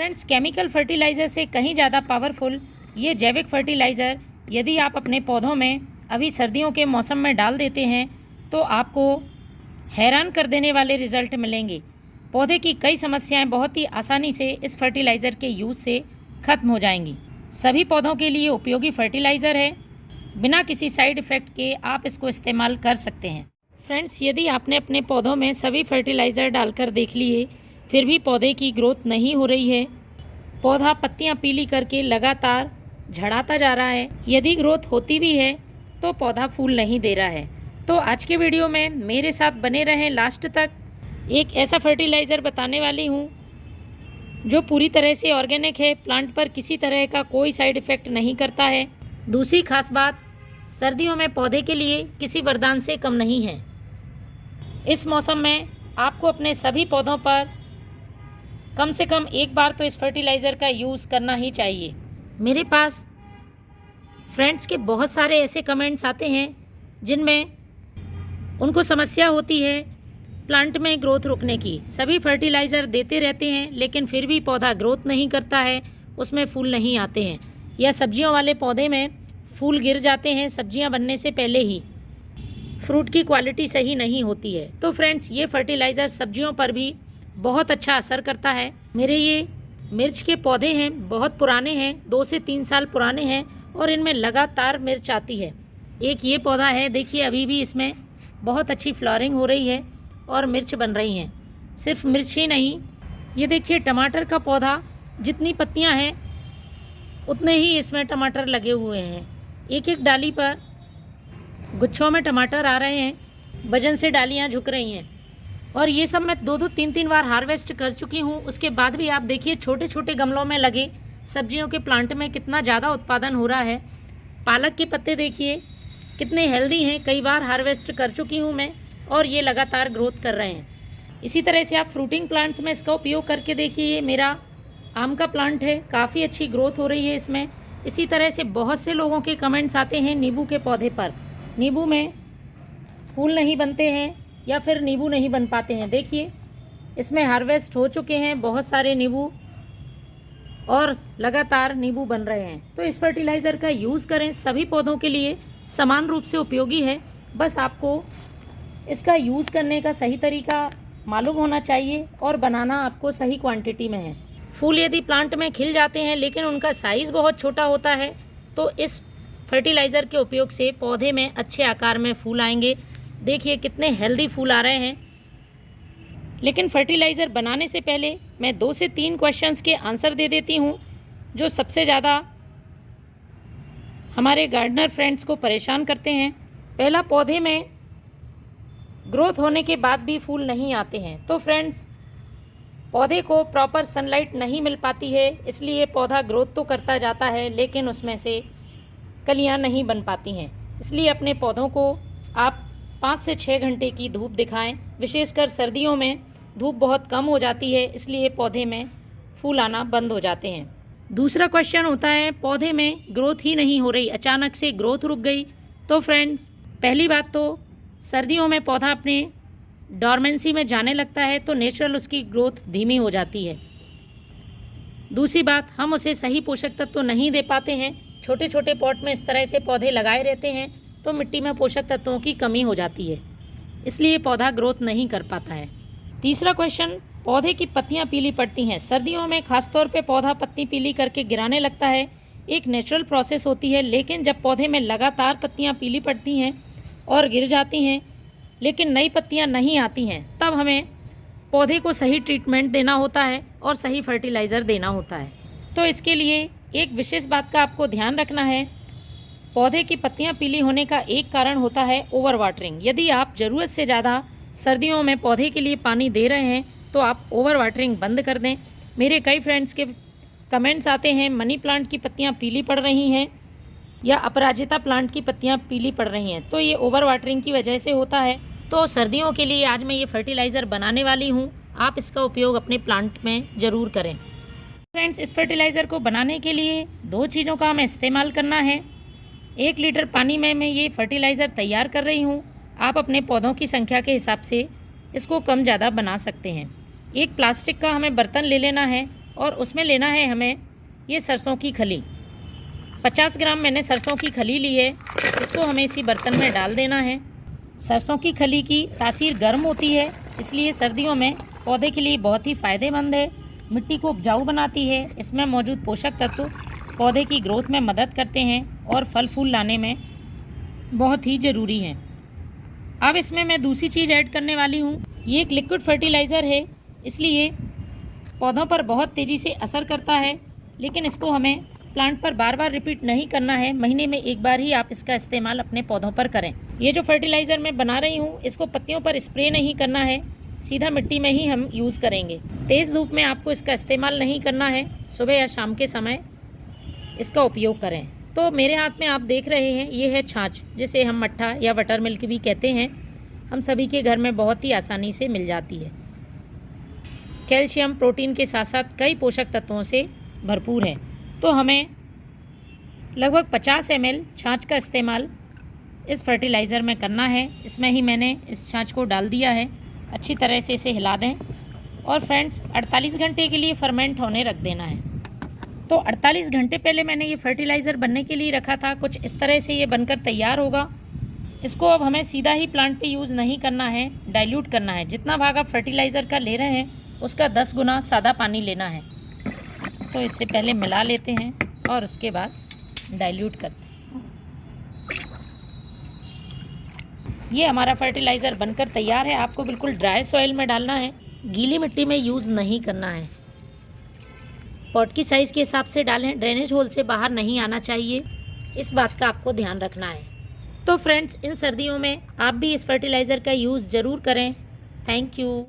Friends, chemical fertiliser से कहीं ज़्यादा पावरफुल ये जैविक फर्टिलाइज़र यदि आप अपने पौधों में अभी सर्दियों के मौसम में डाल देते हैं तो आपको हैरान कर देने वाले रिज़ल्ट मिलेंगे। पौधे की कई समस्याएं बहुत ही आसानी से इस फर्टिलाइज़र के यूज़ से ख़त्म हो जाएंगी। सभी पौधों के लिए उपयोगी फर्टिलाइज़र है, बिना किसी साइड इफ़ेक्ट के आप इसको इस्तेमाल कर सकते हैं। फ्रेंड्स, यदि आपने अपने पौधों में सभी फर्टिलाइज़र डालकर देख लिए फिर भी पौधे की ग्रोथ नहीं हो रही है, पौधा पत्तियां पीली करके लगातार झड़ाता जा रहा है, यदि ग्रोथ होती भी है तो पौधा फूल नहीं दे रहा है, तो आज के वीडियो में मेरे साथ बने रहें लास्ट तक। एक ऐसा फर्टिलाइज़र बताने वाली हूँ जो पूरी तरह से ऑर्गेनिक है, प्लांट पर किसी तरह का कोई साइड इफ़ेक्ट नहीं करता है। दूसरी खास बात, सर्दियों में पौधे के लिए किसी वरदान से कम नहीं है। इस मौसम में आपको अपने सभी पौधों पर कम से कम एक बार तो इस फर्टिलाइज़र का यूज़ करना ही चाहिए। मेरे पास फ्रेंड्स के बहुत सारे ऐसे कमेंट्स आते हैं जिनमें उनको समस्या होती है प्लांट में ग्रोथ रुकने की। सभी फर्टिलाइज़र देते रहते हैं लेकिन फिर भी पौधा ग्रोथ नहीं करता है, उसमें फूल नहीं आते हैं, या सब्जियों वाले पौधे में फूल गिर जाते हैं सब्जियां बनने से पहले ही, फ्रूट की क्वालिटी सही नहीं होती है। तो फ्रेंड्स, ये फर्टिलाइज़र सब्जियों पर भी बहुत अच्छा असर करता है। मेरे ये मिर्च के पौधे हैं, बहुत पुराने हैं, 2 से 3 साल पुराने हैं और इनमें लगातार मिर्च आती है। एक ये पौधा है, देखिए अभी भी इसमें बहुत अच्छी फ्लावरिंग हो रही है और मिर्च बन रही हैं। सिर्फ मिर्च ही नहीं, ये देखिए टमाटर का पौधा, जितनी पत्तियां हैं उतने ही इसमें टमाटर लगे हुए हैं। एक एक डाली पर गुच्छों में टमाटर आ रहे हैं, वजन से डालियां झुक रही हैं। और ये सब मैं 2-2, 3-3 बार हार्वेस्ट कर चुकी हूँ। उसके बाद भी आप देखिए छोटे छोटे गमलों में लगे सब्जियों के प्लांट में कितना ज़्यादा उत्पादन हो रहा है। पालक के पत्ते देखिए कितने हेल्दी हैं, कई बार हार्वेस्ट कर चुकी हूँ मैं और ये लगातार ग्रोथ कर रहे हैं। इसी तरह से आप फ्रूटिंग प्लांट्स में इसका उपयोग करके देखिए। ये मेरा आम का प्लांट है, काफ़ी अच्छी ग्रोथ हो रही है इसमें। इसी तरह से बहुत से लोगों के कमेंट्स आते हैं नींबू के पौधे पर, नींबू में फूल नहीं बनते हैं या फिर नींबू नहीं बन पाते हैं। देखिए इसमें हार्वेस्ट हो चुके हैं बहुत सारे नींबू और लगातार नींबू बन रहे हैं। तो इस फर्टिलाइज़र का यूज़ करें, सभी पौधों के लिए समान रूप से उपयोगी है। बस आपको इसका यूज़ करने का सही तरीका मालूम होना चाहिए और बनाना आपको सही क्वांटिटी में है। फूल यदि प्लांट में खिल जाते हैं लेकिन उनका साइज़ बहुत छोटा होता है तो इस फर्टिलाइज़र के उपयोग से पौधे में अच्छे आकार में फूल आएंगे। देखिए कितने हेल्दी फूल आ रहे हैं। लेकिन फर्टिलाइज़र बनाने से पहले मैं 2 से 3 क्वेश्चंस के आंसर दे देती हूँ जो सबसे ज़्यादा हमारे गार्डनर फ्रेंड्स को परेशान करते हैं। पहला, पौधे में ग्रोथ होने के बाद भी फूल नहीं आते हैं। तो फ्रेंड्स, पौधे को प्रॉपर सनलाइट नहीं मिल पाती है, इसलिए पौधा ग्रोथ तो करता जाता है लेकिन उसमें से कलियां नहीं बन पाती हैं। इसलिए अपने पौधों को आप 5 से 6 घंटे की धूप दिखाएं। विशेषकर सर्दियों में धूप बहुत कम हो जाती है, इसलिए पौधे में फूल आना बंद हो जाते हैं। दूसरा क्वेश्चन होता है पौधे में ग्रोथ ही नहीं हो रही, अचानक से ग्रोथ रुक गई। तो फ्रेंड्स, पहली बात तो सर्दियों में पौधा अपने डॉर्मेंसी में जाने लगता है तो नेचुरल उसकी ग्रोथ धीमी हो जाती है। दूसरी बात, हम उसे सही पोषक तत्व तो नहीं दे पाते हैं। छोटे छोटे पॉट में इस तरह से पौधे लगाए रहते हैं तो मिट्टी में पोषक तत्वों की कमी हो जाती है, इसलिए पौधा ग्रोथ नहीं कर पाता है। तीसरा क्वेश्चन, पौधे की पत्तियां पीली पड़ती हैं। सर्दियों में खासतौर पे पौधा पत्ती पीली करके गिराने लगता है, एक नेचुरल प्रोसेस होती है। लेकिन जब पौधे में लगातार पत्तियां पीली पड़ती हैं और गिर जाती हैं लेकिन नई पत्तियां नहीं आती हैं, तब हमें पौधे को सही ट्रीटमेंट देना होता है और सही फर्टिलाइज़र देना होता है। तो इसके लिए एक विशेष बात का आपको ध्यान रखना है। पौधे की पत्तियां पीली होने का एक कारण होता है ओवर वाटरिंग। यदि आप ज़रूरत से ज़्यादा सर्दियों में पौधे के लिए पानी दे रहे हैं तो आप ओवर वाटरिंग बंद कर दें। मेरे कई फ्रेंड्स के कमेंट्स आते हैं मनी प्लांट की पत्तियां पीली पड़ रही हैं या अपराजिता प्लांट की पत्तियां पीली पड़ रही हैं, तो ये ओवर वाटरिंग की वजह से होता है। तो सर्दियों के लिए आज मैं ये फर्टिलाइज़र बनाने वाली हूँ, आप इसका उपयोग अपने प्लांट में ज़रूर करें। फ्रेंड्स, इस फर्टिलाइज़र को बनाने के लिए 2 चीज़ों का हमें इस्तेमाल करना है। 1 लीटर पानी में मैं ये फर्टिलाइज़र तैयार कर रही हूँ। आप अपने पौधों की संख्या के हिसाब से इसको कम ज़्यादा बना सकते हैं। एक प्लास्टिक का हमें बर्तन ले लेना है और उसमें लेना है हमें ये सरसों की खली। 50 ग्राम मैंने सरसों की खली ली है। इसको हमें इसी बर्तन में डाल देना है। सरसों की खली की तासीर गर्म होती है, इसलिए सर्दियों में पौधे के लिए बहुत ही फ़ायदेमंद है। मिट्टी को उपजाऊ बनाती है। इसमें मौजूद पोषक तत्व पौधे की ग्रोथ में मदद करते हैं और फल फूल लाने में बहुत ही ज़रूरी हैं। अब इसमें मैं दूसरी चीज़ ऐड करने वाली हूँ। ये एक लिक्विड फर्टिलाइज़र है, इसलिए पौधों पर बहुत तेज़ी से असर करता है, लेकिन इसको हमें प्लांट पर बार बार रिपीट नहीं करना है। महीने में एक बार ही आप इसका इस्तेमाल अपने पौधों पर करें। ये जो फर्टिलाइज़र मैं बना रही हूँ, इसको पत्तियों पर स्प्रे नहीं करना है, सीधा मिट्टी में ही हम यूज़ करेंगे। तेज़ धूप में आपको इसका इस्तेमाल नहीं करना है। सुबह या शाम के समय इसका उपयोग करें। तो मेरे हाथ में आप देख रहे हैं, ये है छाछ, जिसे हम मट्ठा या बटर मिल्क भी कहते हैं। हम सभी के घर में बहुत ही आसानी से मिल जाती है। कैल्शियम, प्रोटीन के साथ साथ कई पोषक तत्वों से भरपूर है। तो हमें लगभग 50 ml छाछ का इस्तेमाल इस फर्टिलाइज़र में करना है। इसमें ही मैंने इस छाछ को डाल दिया है। अच्छी तरह से इसे हिला दें और फ्रेंड्स 48 घंटे के लिए फर्मेंट होने रख देना है। तो 48 घंटे पहले मैंने ये फर्टिलाइज़र बनने के लिए रखा था। कुछ इस तरह से ये बनकर तैयार होगा। इसको अब हमें सीधा ही प्लांट पे यूज़ नहीं करना है, डाइल्यूट करना है। जितना भाग आप फर्टिलाइज़र का ले रहे हैं, उसका 10 गुना सादा पानी लेना है। तो इससे पहले मिला लेते हैं और उसके बाद डाइल्यूट करते हैं। ये हमारा फर्टिलाइज़र बनकर तैयार है। आपको बिल्कुल ड्राई सॉइल में डालना है, गीली मिट्टी में यूज़ नहीं करना है। पॉट की साइज़ के हिसाब से डालें, ड्रेनेज होल से बाहर नहीं आना चाहिए, इस बात का आपको ध्यान रखना है। तो फ्रेंड्स, इन सर्दियों में आप भी इस फर्टिलाइज़र का यूज़ ज़रूर करें। Thank you.